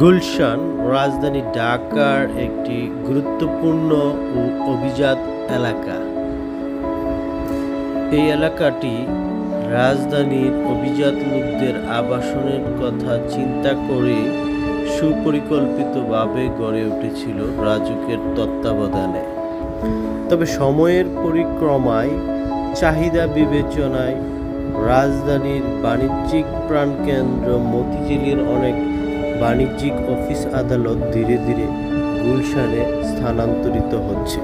গুলশান রাজধানী ঢাকার একটি গুরুত্বপূর্ণ ও অভিজাত এলাকা। এই এলাকাটি রাজধানীর অভিজাত লোকদের আবাসনের কথা চিন্তা করে সুপরিকল্পিতভাবে গড়ে উঠেছিল রাজুকের তত্ত্বাবধানে। তবে সময়ের পরিক্রমায়, চাহিদা বিবেচনায় রাজধানীর বাণিজ্যিক প্রাণকেন্দ্র মতিঝিলের অনেক বাণিজ্যিক অফিস আদালত ধীরে ধীরে গুলশানে স্থানান্তরিত হচ্ছে।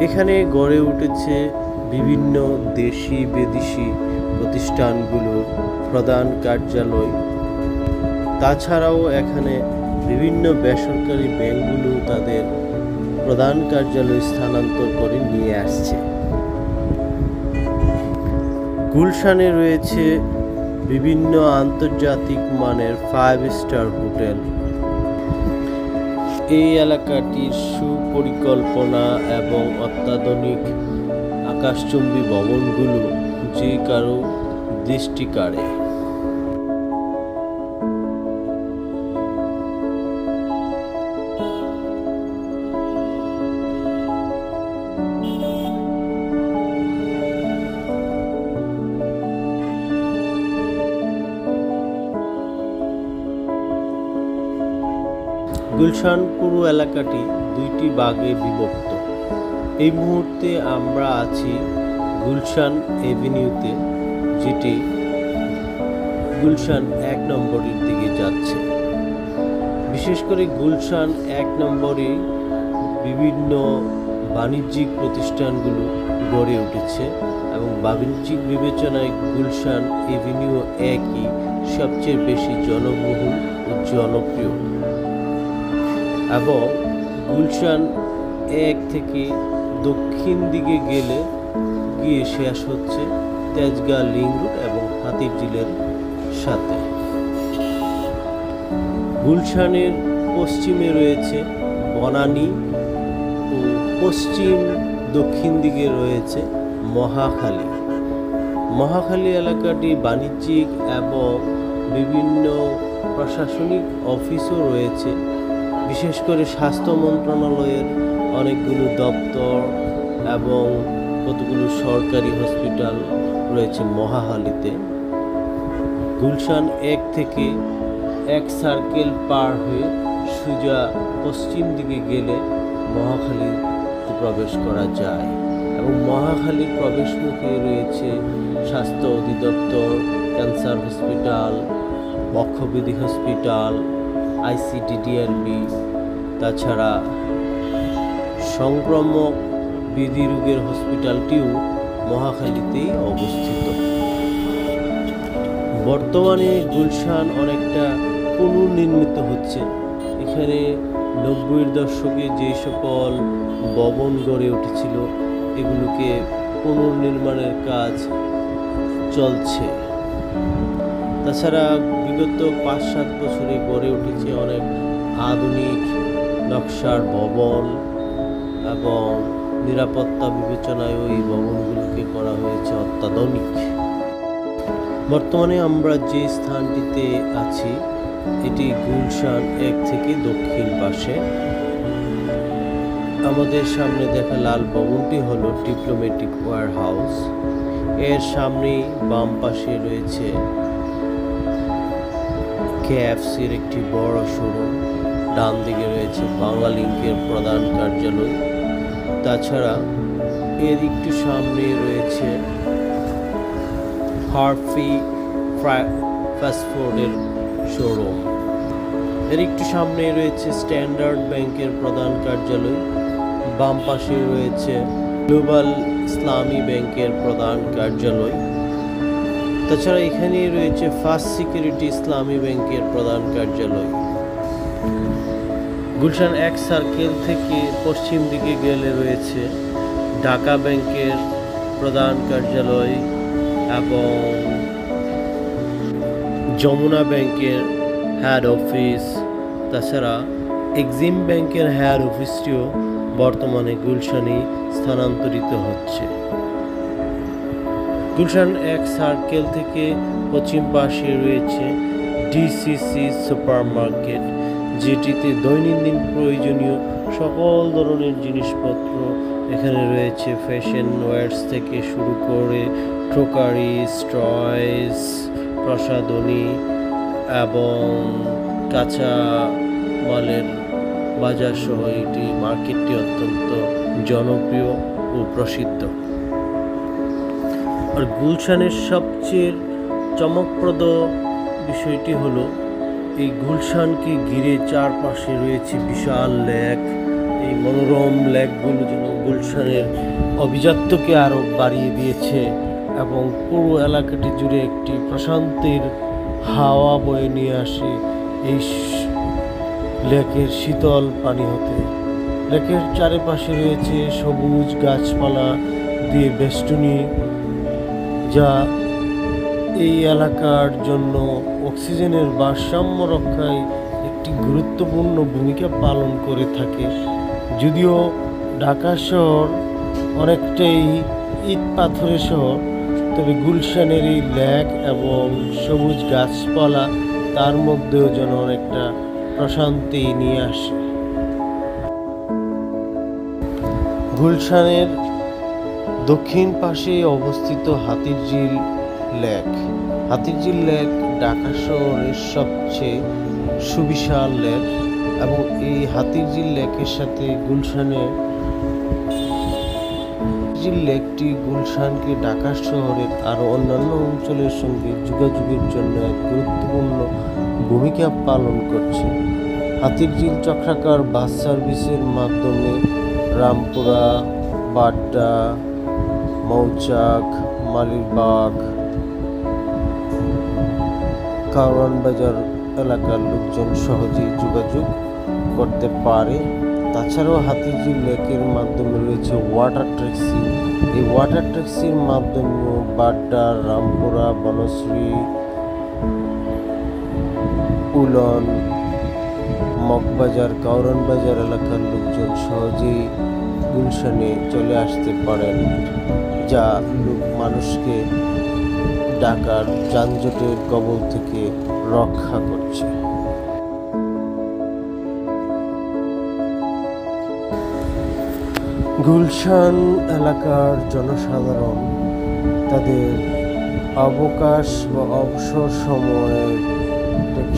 এখানে গড়ে উঠেছে বিভিন্ন দেশি বিদেশি প্রতিষ্ঠানগুলোর প্রধান কার্যালয়। তাছাড়াও এখানে বিভিন্ন বেসরকারি ব্যাংকগুলো তাদের প্রধান কার্যালয় স্থানান্তর করে নিয়ে আসছে। গুলশানে রয়েছে বিভিন্ন আন্তর্জাতিক মানের 5 স্টার হোটেল। এই এলাকাটির সুপরিকল্পনা এবং অত্যাধুনিক আকাশচুম্বী ভবনগুলো যে কারো দৃষ্টি কাড়ে। গুলশান পুরো এলাকাটি দুইটি ভাগে বিভক্ত। এই মুহূর্তে আমরা আছি গুলশান এভিনিউতে, যেটি গুলশান 1 নম্বরের দিকে যাচ্ছে। বিশেষ করে গুলশান 1 নম্বরে বিভিন্ন বাণিজ্যিক প্রতিষ্ঠানগুলো গড়ে উঠেছে এবং বাণিজ্যিক বিবেচনায় গুলশান এভিনিউ 1ই সবচেয়ে বেশি জনবহুল ও জনপ্রিয়। এবং গুলশান 1 থেকে দক্ষিণ দিকে গিয়ে শেষ হচ্ছে তেজগাঁ লিং রোড এবং হাতিরঝিলের সাথে। গুলশানের পশ্চিমে রয়েছে বনানী ও পশ্চিম দক্ষিণ দিকে রয়েছে মহাখালী। মহাখালী এলাকাটি বাণিজ্যিক এবং বিভিন্ন প্রশাসনিক অফিসও রয়েছে। বিশেষ করে স্বাস্থ্য মন্ত্রণালয়ের অনেকগুলো দপ্তর এবং কতগুলো সরকারি হসপিটাল রয়েছে মহাখালীতে। গুলশান 1 থেকে 1 সার্কেল পার হয়ে সোজা পশ্চিম দিকে গেলে মহাখালীতে প্রবেশ করা যায় এবং মহাখালীর প্রবেশ মুখে রয়েছে স্বাস্থ্য অধিদপ্তর, ক্যান্সার হসপিটাল, বক্ষব্যাধি হসপিটাল, ICDDRB, তাছাড়া সংক্রামক বিধি রোগের হসপিটালটিও মহাখালীতেই অবস্থিত। বর্তমানে গুলশান অনেকটা পুনর্নির্মিত হচ্ছে। এখানে 90-এর দশকে যে সকল ভবন গড়ে উঠেছিল এগুলোকে পুনর্নির্মাণের কাজ চলছে। তাছাড়া বিগত 5-7 বছরে গড়ে উঠেছে অনেক আধুনিক নকশার ভবন এবং নিরাপত্তা বিবেচনায় এই ভবনগুলোকে করা হয়েছে অত্যাধুনিক। বর্তমানে আমরা যে স্থানটিতে আছি এটি গুলশান 1 থেকে দক্ষিণ পাশে। আমাদের সামনে দেখা লাল ভবনটি হলো ডিপ্লোম্যাটিক ওয়্যার হাউস। এর সামনেই বাম পাশে রয়েছে KFCর একটি বড় শোরুম। ডান দিকে রয়েছে বাংলালিংকের প্রধান কার্যালয়। তাছাড়া এর একটু সামনে রয়েছে হার্ফি ফাস্টফুডের শোরুম। এর একটু সামনে রয়েছে স্ট্যান্ডার্ড ব্যাংকের প্রধান কার্যালয়। বাম পাশে রয়েছে গ্লোবাল ইসলামী ব্যাংকের প্রধান কার্যালয়। তাছাড়া এখানেই রয়েছে ফার্স্ট সিকিউরিটি ইসলামী ব্যাংকের প্রধান কার্যালয়। গুলশান 1 সার্কেল থেকে পশ্চিম দিকে গেলে রয়েছে ঢাকা ব্যাংকের প্রধান কার্যালয় এবং যমুনা ব্যাংকের হেড অফিস। তাছাড়া এক্সিম ব্যাংকের হেড অফিসটিও বর্তমানে গুলশানে স্থানান্তরিত হচ্ছে। গুলশান 1 সার্কেল থেকে পশ্চিম পাশে রয়েছে ডিসিসি সুপারমার্কেট, যেটিতে দৈনন্দিন প্রয়োজনীয় সকল ধরনের জিনিসপত্র এখানে রয়েছে। ফ্যাশন ওয়্যার্স থেকে শুরু করে ক্রোকারিজ, টয়স, প্রসাধনী এবং কাঁচা মালের বাজার সহ এটি মার্কেটটি অত্যন্ত জনপ্রিয় ও প্রসিদ্ধ। আর গুলশানের সবচেয়ে চমকপ্রদ বিষয়টি হলো এই গুলশানকে ঘিরে চারপাশে রয়েছে বিশাল লেক। এই মনোরম লেকগুলো যেন গুলশানের অভিজাত্যকে আরও বাড়িয়ে দিয়েছে এবং পুরো এলাকাটি জুড়ে একটি প্রশান্তির হাওয়া বয়ে নিয়ে আসে এই লেকের শীতল পানি হতে। লেকের চারিপাশে রয়েছে সবুজ গাছপালা দিয়ে বেষ্টনী, যা এই এলাকার জন্য অক্সিজেনের ভারসাম্য রক্ষায় একটি গুরুত্বপূর্ণ ভূমিকা পালন করে থাকে। যদিও ঢাকা শহর অনেকটাই ইট পাথরের শহর, তবে গুলশানের এই লেক এবং সবুজ গাছপালা তার মধ্যেও যেন অনেকটা প্রশান্তি নিয়ে আসে। গুলশানের দক্ষিণ পাশে অবস্থিত হাতিরঝিল লেক। হাতিরঝিল লেক ঢাকা শহরের সবচেয়ে সুবিশাল লেক এবং এই হাতিরঝিল লেকের সাথে গুলশানের লেকটি গুলশানকে ঢাকা শহরের আরও অন্যান্য অঞ্চলের সঙ্গে যোগাযোগের জন্য এক গুরুত্বপূর্ণ ভূমিকা পালন করছে। হাতিরঝিল চক্রাকার বাস সার্ভিসের মাধ্যমে রামপুরা, বাড্ডা, মৌচাক, মালিবাগ, কারওয়ান বাজার এলাকার লোকজন সহজেই যোগাযোগ করতে পারে। তাছাড়াও হাতিরঝিল লেকের মাধ্যমে রয়েছে ওয়াটার ট্যাক্সি। এই ওয়াটার ট্যাক্সির মাধ্যমে বাড্ডা, রামপুরা, বনশ্রী, উলন, মগবাজার, কারওয়ান বাজার এলাকার লোকজন সহজেই গুলশানে চলে আসতে পারেন, যা মানুষকে ঢাকার যানজটের কবল থেকে রক্ষা করছে। গুলশান এলাকার জনসাধারণ তাদের অবকাশ বা অবসর সময়ের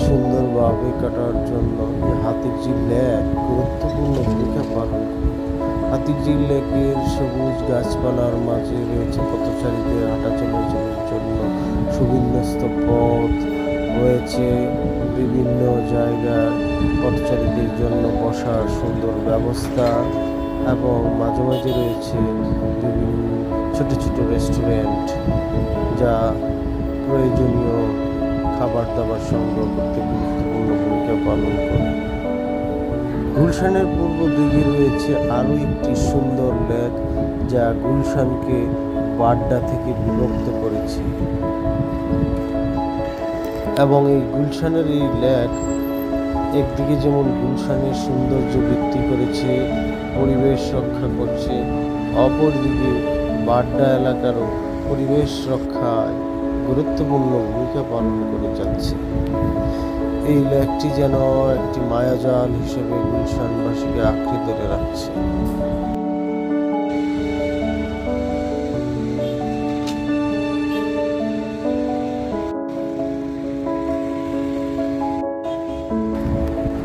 সুন্দরভাবে কাটার জন্য হাতিরঝিল লেক গুরুত্বপূর্ণ ভূমিকা পালন করে। হাতিরঝিল লেকের সবুজ গাছপালার মাঝে রয়েছে পথচারীদের হাঁটাচলার জন্য সুবিন্যস্ত পথ, রয়েছে বিভিন্ন জায়গায় পথচারীদের জন্য বসার সুন্দর ব্যবস্থা এবং মাঝে মাঝে রয়েছে বিভিন্ন ছোট ছোট রেস্টুরেন্ট, যা প্রয়োজনীয় খাবার দাবার সংগ্রহ করতে গুরুত্বপূর্ণ ভূমিকা পালন করে। গুলশানের পূর্ব দিকে রয়েছে আরও একটি সুন্দর লেক, যা গুলশানকে বাড্ডা থেকে বিভক্ত করেছে এবং এই গুলশানের এই লেক একদিকে যেমন গুলশানের সৌন্দর্য বৃদ্ধি করেছে, পরিবেশ রক্ষা করছে, অপরদিকে বাড্ডা এলাকারও পরিবেশ রক্ষায় গুরুত্বপূর্ণ ভূমিকা পালন করে যাচ্ছে। এই লেকটি যেন একটি মায়াজাল হিসেবে গুলশানবাসীকে আঁকড়ে ধরে রাখছে।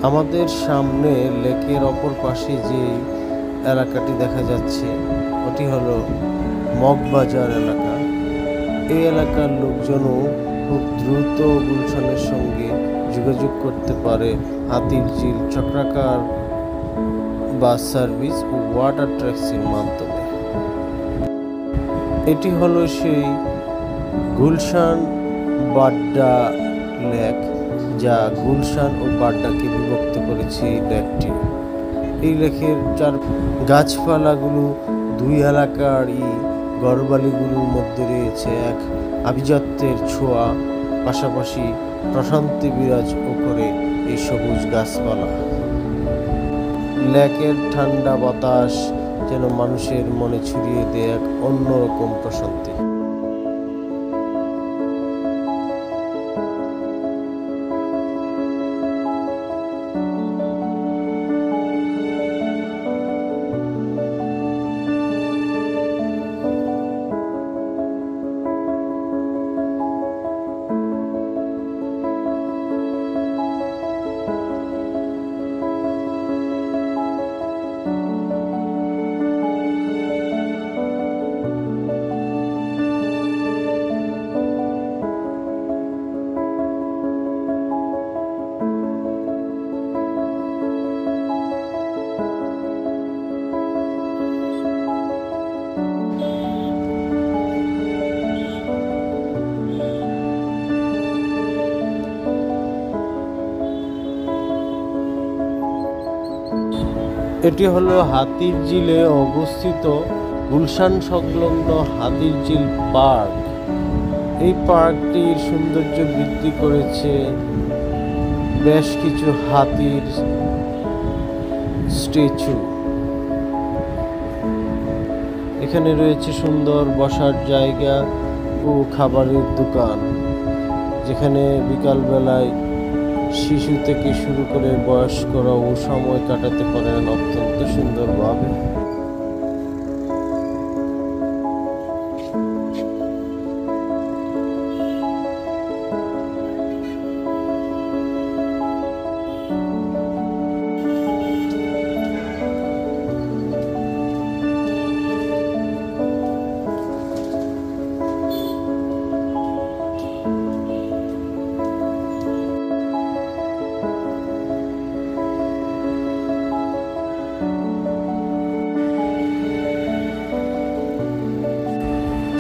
আমাদের সামনে লেকের অপর পাশে যে এলাকাটি দেখা যাচ্ছে ওটি হলো মগবাজার এলাকা। এই এলাকার লোকজনও খুব দ্রুত গুলশানের সঙ্গে যোগাযোগ করতে পারে হাতিরঝিল চক্রাকার বাস সার্ভিস ও ওয়াটার ট্যাক্সির মাধ্যমে। এটি হলো সেই গুলশান বাড্ডা লেক, যা গুলশান ও বাড্ডাকে বিভক্ত করেছে এই লেকটি। এই লেকের গাছপালাগুলো দুই এলাকারই ঘরবাড়িগুলোর মধ্যে রয়েছে এক আভিজাত্যের ছোঁয়া, পাশাপাশি প্রশান্তি বিরাজ করে এই সবুজ গাছপালা। লেকের ঠান্ডা বাতাস যেন মানুষের মনে ছড়িয়ে দেয় এক অন্যরকম প্রশান্তি। এটি হলো হাতিরঝিলে অবস্থিত গুলশান সংলগ্ন হাতিরঝিল পার্ক। এই পার্কটির সৌন্দর্য বৃদ্ধি করেছে বেশ কিছু হাতির স্ট্যাচু। এখানে রয়েছে সুন্দর বসার জায়গা ও খাবারের দোকান, যেখানে বিকালবেলায় শিশু থেকে শুরু করে বয়স্করাও সময় কাটাতে পারেন অত্যন্ত সুন্দরভাবে।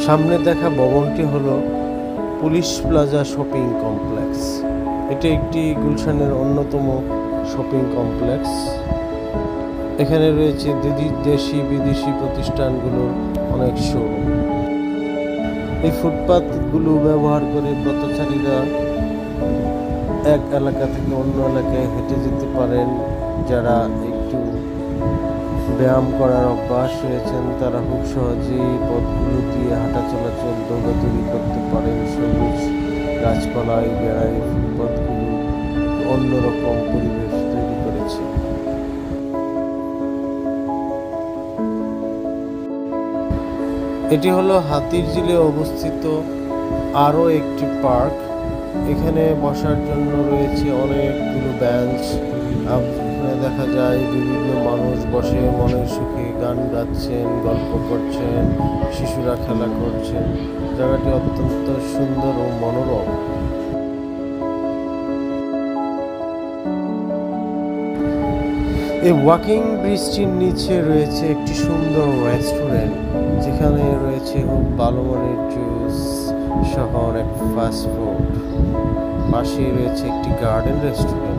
সামনে দেখা ভবনটি হলো পুলিশ প্লাজা শপিং কমপ্লেক্স। এটি একটি গুলশানের অন্যতম শপিং কমপ্লেক্স। এখানে রয়েছে দেশি বিদেশি প্রতিষ্ঠানগুলোর অনেক শোরুম। এই ফুটপাথগুলো ব্যবহার করে পথচারীরা এক এলাকা থেকে অন্য এলাকায় হেঁটে যেতে পারেন। যারা একটু ব্যায়াম করার অভ্যাস রয়েছেন তারা খুব সহজেই পথগুলো দিয়ে হাঁটা চলাচল দৌড়াদৌড়ি করতে পারেন। সবুজ গাছপালায় বেড়ায় ফুটপাথগুলো অন্যরকম পরিবেশ তৈরি করেছে। এটি হলো হাতিরঝিলে অবস্থিত আরও একটি পার্ক। এখানে বসার জন্য রয়েছে অনেকগুলো বেঞ্চ। এখানে দেখা যায় বিভিন্ন মানুষ বসে মনের সুখে গান গাচ্ছেন, গল্প করছেন, শিশুরা খেলা করছেন। জায়গাটি অত্যন্ত সুন্দর ও মনোরম। এই ওয়াকিং ব্রিজটির নিচে রয়েছে একটি সুন্দর রেস্টুরেন্ট, যেখানে রয়েছে খুব ভালো মানের জুস সহ অনেক ফাস্ট ফুড। পাশেই রয়েছে একটি গার্ডেন রেস্টুরেন্ট।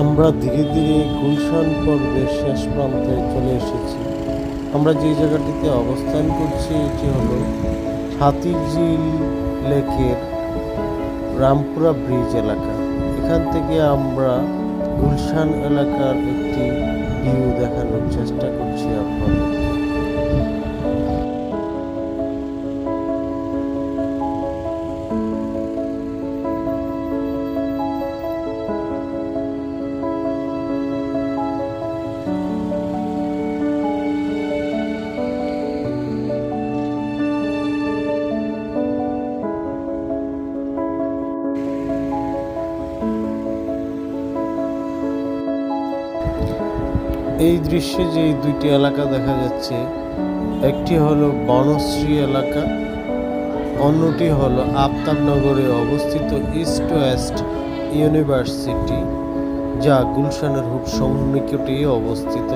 আমরা ধীরে ধীরে গুলশান পর্বের শেষ প্রান্তে চলে এসেছি। আমরা যে জায়গাটিতে অবস্থান করছি এটি হলো হাতিরঝিল লেকের রামপুরা ব্রিজ এলাকা। এখান থেকে আমরা গুলশান এলাকার একটি ভিউ দেখানোর চেষ্টা করছি আপনাদের। এই দৃশ্যে যে দুইটি এলাকা দেখা যাচ্ছে, একটি হলো বনশ্রী এলাকা, অন্যটি হলো আফতাবনগরে অবস্থিত ইস্ট ওয়েস্ট ইউনিভার্সিটি, যা গুলশানের খুব সন্নিকটেই অবস্থিত।